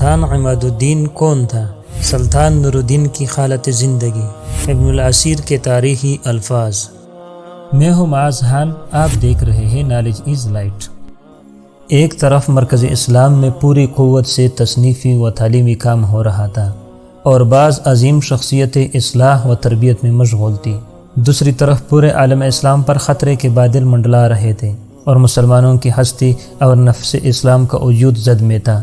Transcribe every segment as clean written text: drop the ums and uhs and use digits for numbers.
سلطان عماد الدین کون تھا؟ سلطان نور الدین کی حالت زندگی۔ ابن الاسیر کے تاریخی الفاظ۔ میں ہوں معاذ خان، آپ دیکھ رہے ہیں نالج از لائٹ۔ ایک طرف مرکز اسلام میں پوری قوت سے تصنیفی و تعلیمی کام ہو رہا تھا اور بعض عظیم شخصیتیں اصلاح و تربیت میں مشغول تھی، دوسری طرف پورے عالم اسلام پر خطرے کے بادل منڈلا رہے تھے اور مسلمانوں کی ہستی اور نفس اسلام کا وجود زد میں تھا۔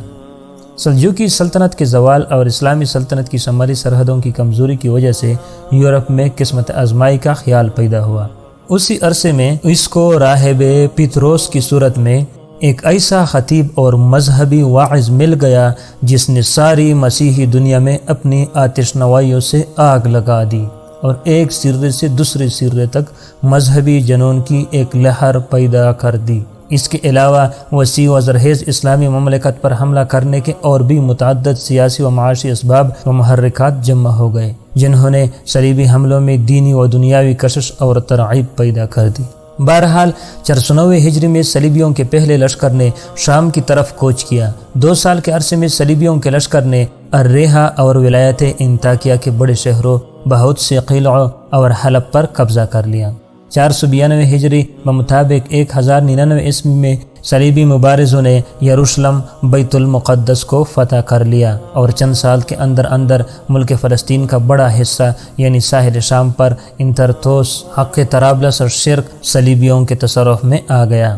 سلجوقی سلطنت کے زوال اور اسلامی سلطنت کی شمالی سرحدوں کی کمزوری کی وجہ سے یورپ میں قسمت آزمائی کا خیال پیدا ہوا۔ اسی عرصے میں اس کو راہب پیتروس کی صورت میں ایک ایسا خطیب اور مذہبی واعظ مل گیا جس نے ساری مسیحی دنیا میں اپنی آتش نوائیوں سے آگ لگا دی اور ایک سرے سے دوسرے سرے تک مذہبی جنون کی ایک لہر پیدا کر دی۔ اس کے علاوہ وسیع و زرخیز اسلامی مملکت پر حملہ کرنے کے اور بھی متعدد سیاسی و معاشی اسباب و محرکات جمع ہو گئے، جنہوں نے صلیبی حملوں میں دینی و دنیاوی کشش اور ترغیب پیدا کر دی۔ بہرحال 409 ہجری میں صلیبیوں کے پہلے لشکر نے شام کی طرف کوچ کیا۔ 2 سال کے عرصے میں صلیبیوں کے لشکر نے الریحہ اور ولایت انطاکیہ کے بڑے شہروں، بہت سے قلعوں اور حلب پر قبضہ کر لیا۔ 492 ہجری بمطابق 1099 عیسوی میں صلیبی مبارزوں نے یروشلم بیت المقدس کو فتح کر لیا اور چند سال کے اندر ملک فلسطین کا بڑا حصہ یعنی ساحل شام پر انترتوس، حق طرابلس اور شرق صلیبیوں کے تصرف میں آ گیا۔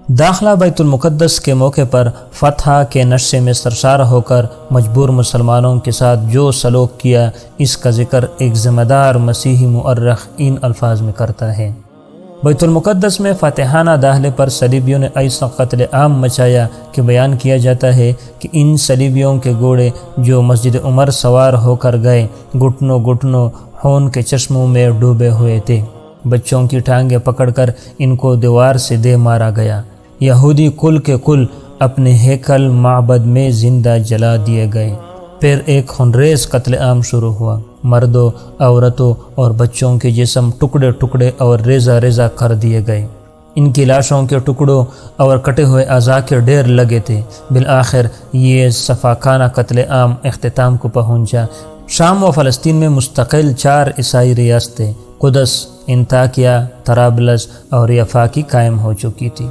داخلہ بیت المقدس کے موقع پر فتح کے نشے میں سرشار ہو کر مجبور مسلمانوں کے ساتھ جو سلوک کیا، اس کا ذکر ایک ذمہ دار مسیحی مورخ ان الفاظ میں کرتا ہے۔ بیت المقدس میں فاتحانہ داخلے پر صلیبیوں نے ایسا قتل عام مچایا کہ بیان کیا جاتا ہے کہ ان صلیبیوں کے گھوڑے جو مسجد عمر سوار ہو کر گئے گھٹنوں گھٹنوں خون کے چشموں میں ڈوبے ہوئے تھے۔ بچوں کی ٹانگیں پکڑ کر ان کو دیوار سے دے مارا گیا۔ یہودی کل کے کل اپنے ہیکل معبد میں زندہ جلا دیے گئے۔ پھر ایک خونریز قتل عام شروع ہوا۔ مردوں، عورتوں اور بچوں کے جسم ٹکڑے ٹکڑے اور ریزہ ریزہ کر دیے گئے۔ ان کی لاشوں کے ٹکڑوں اور کٹے ہوئے اعضاء کے ڈھیر لگے تھے۔ بالآخر یہ صفاقانہ قتل عام اختتام کو پہنچا۔ شام و فلسطین میں مستقل 4 عیسائی ریاستیں قدس، انطاکیہ، طرابلس اور یافا کی قائم ہو چکی تھی۔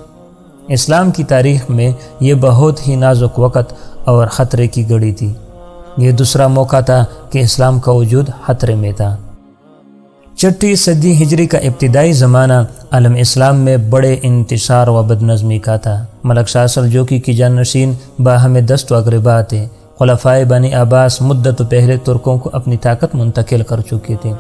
اسلام کی تاریخ میں یہ بہت ہی نازک وقت اور خطرے کی گھڑی تھی۔ یہ دوسرا موقع تھا کہ اسلام کا وجود خطرے میں تھا۔ 6 صدی ہجری کا ابتدائی زمانہ عالم اسلام میں بڑے انتشار و بدنظمی کا تھا۔ ملک شاہ سلجوقی کی جانشین باہم دست و اقربا تھے۔ خلفائے بنی عباس مدت پہلے ترکوں کو اپنی طاقت منتقل کر چکے تھے۔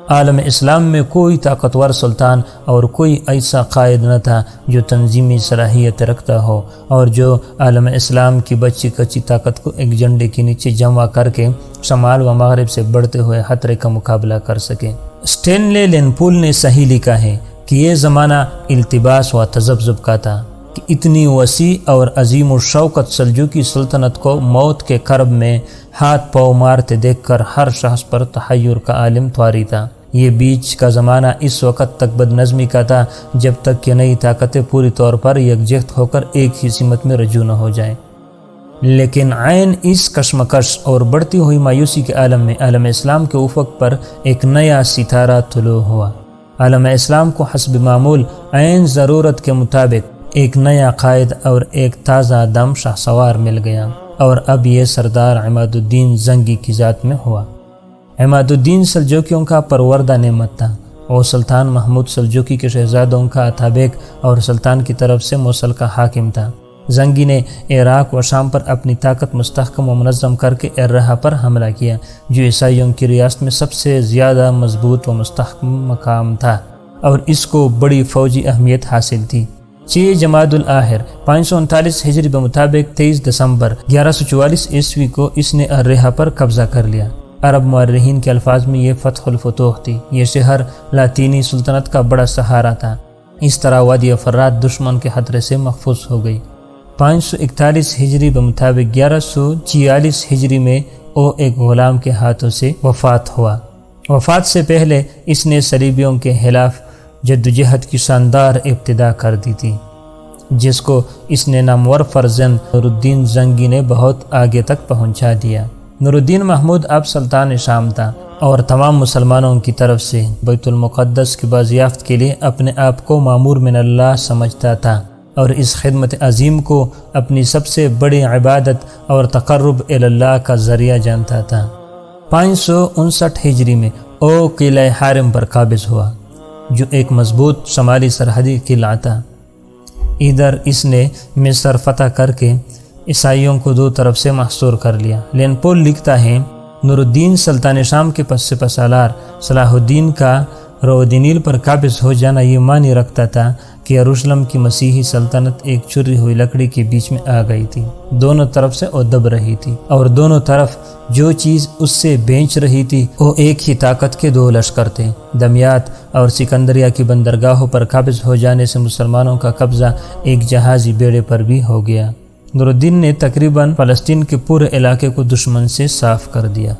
عالم اسلام میں کوئی طاقتور سلطان اور کوئی ایسا قائد نہ تھا جو تنظیمی صلاحیت رکھتا ہو اور جو عالم اسلام کی بچی کچی طاقت کو ایک جھنڈے کے نیچے جمع کر کے شمال و مغرب سے بڑھتے ہوئے خطرے کا مقابلہ کر سکے۔ اسٹینلے لینپول نے صحیح لکھا ہے کہ یہ زمانہ التباس و تذبذب کا تھا کہ اتنی وسیع اور عظیم الشوکت سلجوقی سلطنت کو موت کے کرب میں ہاتھ پاؤں مارتے دیکھ کر ہر شخص پر تحیر کا عالم طاری تھا۔ یہ بیچ کا زمانہ اس وقت تک بد نظمی کا تھا جب تک کہ نئی طاقتیں پوری طور پر یکجہت ہو کر ایک ہی سمت میں رجوع نہ ہو جائیں۔ لیکن عین اس کشمکش اور بڑھتی ہوئی مایوسی کے عالم میں عالم اسلام کے افق پر ایک نیا ستارہ طلوع ہوا۔ عالم اسلام کو حسب معمول عین ضرورت کے مطابق ایک نیا قائد اور ایک تازہ دم شاہسوار مل گیا، اور اب یہ سردار عماد الدین زنگی کی ذات میں ہوا۔ عماد الدین سلجوقیوں کا پروردہ نعمت تھا۔ وہ سلطان محمود سلجوقی کے شہزادوں کا اتابیک اور سلطان کی طرف سے موصل کا حاکم تھا۔ زنگی نے عراق و شام پر اپنی طاقت مستحکم و منظم کر کے الریحہ پر حملہ کیا، جو عیسائیوں کی ریاست میں سب سے زیادہ مضبوط و مستحکم مقام تھا، اور اس کو بڑی فوجی اہمیت حاصل تھی۔ 6 جمادی الاخر 539 ہجری بمطابق 23 دسمبر 1144 عیسوی کو اس نے الریحہ پر قبضہ کر لیا۔ عرب مورخین کے الفاظ میں یہ فتح الفتوح تھی۔ یہ شہر لاطینی سلطنت کا بڑا سہارا تھا۔ اس طرح وادی فرات دشمن کے خطرے سے محفوظ ہو گئی۔ 541 ہجری بمطابق 1146 ہجری میں وہ ایک غلام کے ہاتھوں سے وفات ہوا۔ وفات سے پہلے اس نے صلیبیوں کے خلاف جدوجہد کی شاندار ابتدا کر دی تھی۔ جس کو اس نے نامور فرزند نور الدین زنگی نے بہت آگے تک پہنچا دیا۔ نور الدین محمود اب سلطان شام تھا اور تمام مسلمانوں کی طرف سے بیت المقدس کی بازیافت کے لیے اپنے آپ کو مامور من اللہ سمجھتا تھا اور اس خدمت عظیم کو اپنی سب سے بڑی عبادت اور تقرب اللہ کا ذریعہ جانتا تھا۔ 559 ہجری میں او قلعہ حارم پر قابض ہوا، جو ایک مضبوط شمالی سرحدی قلعہ تھا۔ ادھر اس نے مصر فتح کر کے عیسائیوں کو دو طرف سے محصور کر لیا۔ لین پول لکھتا ہے نور الدین سلطان شام کے پس سالار صلاح الدین کا رودینیل پر قابض ہو جانا یہ معنی رکھتا تھا کہ یروشلم کی مسیحی سلطنت ایک چری ہوئی لکڑی کے بیچ میں آ گئی تھی، دونوں طرف سے وہ دب رہی تھی اور دونوں طرف جو چیز اس سے بینچ رہی تھی وہ ایک ہی طاقت کے دو لشکر تھے۔ دمیات اور سکندریہ کی بندرگاہوں پر قابض ہو جانے سے مسلمانوں کا قبضہ ایک جہازی بیڑے پر بھی ہو گیا۔ نور الدین نے تقریباً فلسطین کے پورے علاقے کو دشمن سے صاف کر دیا۔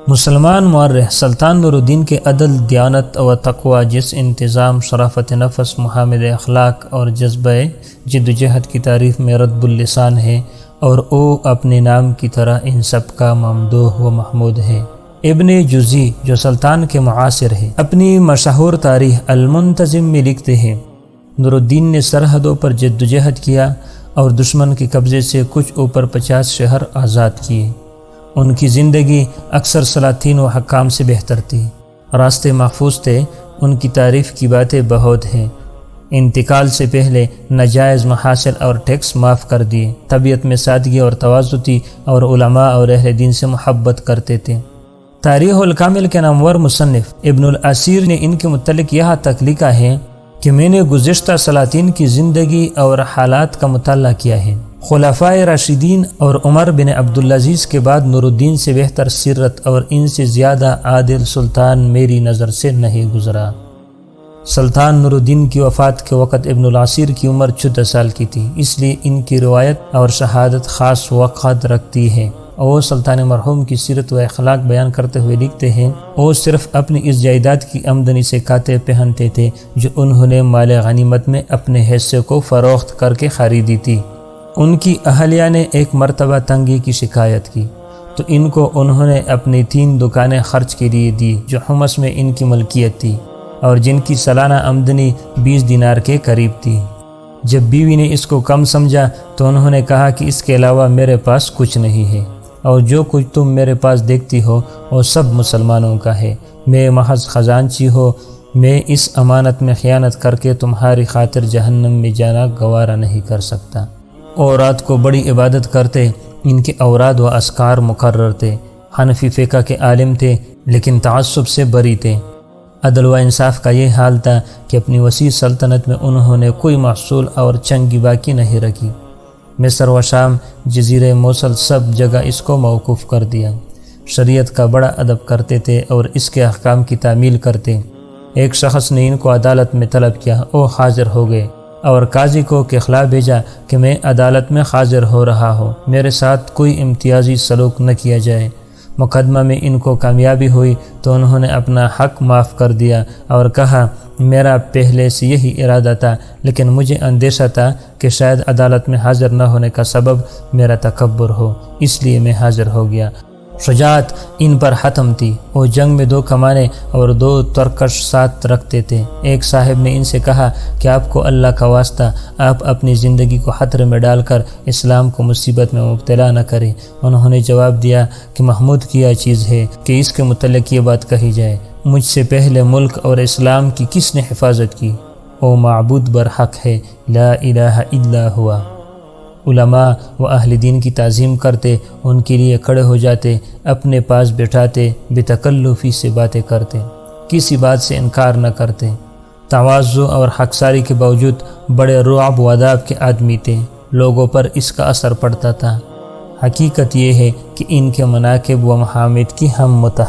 مسلمان مورخ سلطان نور الدین کے عدل، دیانت و تقوی، جس انتظام، شرافت نفس، محامد اخلاق اور جذبہ جدوجہد کی تعریف میں رطب اللسان ہے اور وہ اپنے نام کی طرح ان سب کا ممدوح و محمود ہے۔ ابن جوزی جو سلطان کے معاصر ہے، اپنی مشہور تاریخ المنتظم میں لکھتے ہیں نور الدین نے سرحدوں پر جدوجہد کیا اور دشمن کے قبضے سے کچھ اوپر 50 شہر آزاد کیے۔ ان کی زندگی اکثر سلاطین و حکام سے بہتر تھی، راستے محفوظ تھے، ان کی تعریف کی باتیں بہت ہیں۔ انتقال سے پہلے ناجائز محاصل اور ٹیکس معاف کر دیے، طبیعت میں سادگی اور تواضع تھی اور علماء اور اہل دین سے محبت کرتے تھے۔ تاریخ الکامل کے نامور مصنف ابن الاسیر نے ان کے متعلق یہاں تک لکھا ہے کہ میں نے گزشتہ سلاطین کی زندگی اور حالات کا مطالعہ کیا ہے۔ خلفائے راشدین اور عمر بن عبدالعزیز کے بعد نور الدین سے بہتر سیرت اور ان سے زیادہ عادل سلطان میری نظر سے نہیں گزرا۔ سلطان نور الدین کی وفات کے وقت ابن الاسیر کی عمر 14 سال کی تھی، اس لیے ان کی روایت اور شہادت خاص وقت رکھتی ہے۔ وہ سلطان مرحوم کی سیرت و اخلاق بیان کرتے ہوئے لکھتے ہیں وہ صرف اپنی اس جائیداد کی آمدنی سے کھاتے پہنتے تھے جو انہوں نے مال غنیمت میں اپنے حصے کو فروخت کر کے خریدی تھی۔ ان کی اہلیہ نے ایک مرتبہ تنگی کی شکایت کی تو ان کو انہوں نے اپنی 3 دکانیں خرچ کے لیے دی جو حمص میں ان کی ملکیت تھی اور جن کی سالانہ آمدنی 20 دینار کے قریب تھی۔ جب بیوی نے اس کو کم سمجھا تو انہوں نے کہا کہ اس کے علاوہ میرے پاس کچھ نہیں ہے اور جو کچھ تم میرے پاس دیکھتی ہو وہ سب مسلمانوں کا ہے۔ میں محض خزانچی ہو، میں اس امانت میں خیانت کر کے تمہاری خاطر جہنم میں جانا گوارا نہیں کر سکتا۔ اور رات کو بڑی عبادت کرتے، ان کے اوراد و اذکار مقرر تھے، حنفی فقہ کے عالم تھے لیکن تعصب سے بری تھے۔ عدل و انصاف کا یہ حال تھا کہ اپنی وسیع سلطنت میں انہوں نے کوئی محصول اور چنگی باقی نہیں رکھی۔ مصر و شام، جزیرے موصل، سب جگہ اس کو موقوف کر دیا۔ شریعت کا بڑا ادب کرتے تھے اور اس کے احکام کی تعمیل کرتے۔ ایک شخص نے ان کو عدالت میں طلب کیا، وہ حاضر ہو گئے اور قاضی کو کے خلاف بھیجا کہ میں عدالت میں حاضر ہو رہا ہوں، میرے ساتھ کوئی امتیازی سلوک نہ کیا جائے۔ مقدمہ میں ان کو کامیابی ہوئی تو انہوں نے اپنا حق معاف کر دیا اور کہا میرا پہلے سے یہی ارادہ تھا لیکن مجھے اندیشہ تھا کہ شاید عدالت میں حاضر نہ ہونے کا سبب میرا تکبر ہو، اس لیے میں حاضر ہو گیا۔ شجاعت ان پر ختم تھی، وہ جنگ میں 2 کمانیں اور 2 ترکش ساتھ رکھتے تھے۔ ایک صاحب نے ان سے کہا کہ آپ کو اللہ کا واسطہ آپ اپنی زندگی کو خطرے میں ڈال کر اسلام کو مصیبت میں مبتلا نہ کریں۔ انہوں نے جواب دیا کہ محمود کی یہ چیز ہے کہ اس کے متعلق یہ بات کہی جائے، مجھ سے پہلے ملک اور اسلام کی کس نے حفاظت کی؟ وہ معبود برحق ہے، لا الہ الا ہوا۔ علماء و اہل دین کی تعظیم کرتے، ان کے لیے کھڑے ہو جاتے، اپنے پاس بٹھاتے، بے تکلفی سے باتیں کرتے، کسی بات سے انکار نہ کرتے۔ تواضع اور حقساری کے باوجود بڑے رعب و اداب کے آدمی تھے، لوگوں پر اس کا اثر پڑتا تھا۔ حقیقت یہ ہے کہ ان کے مناقب و محامد کی ہم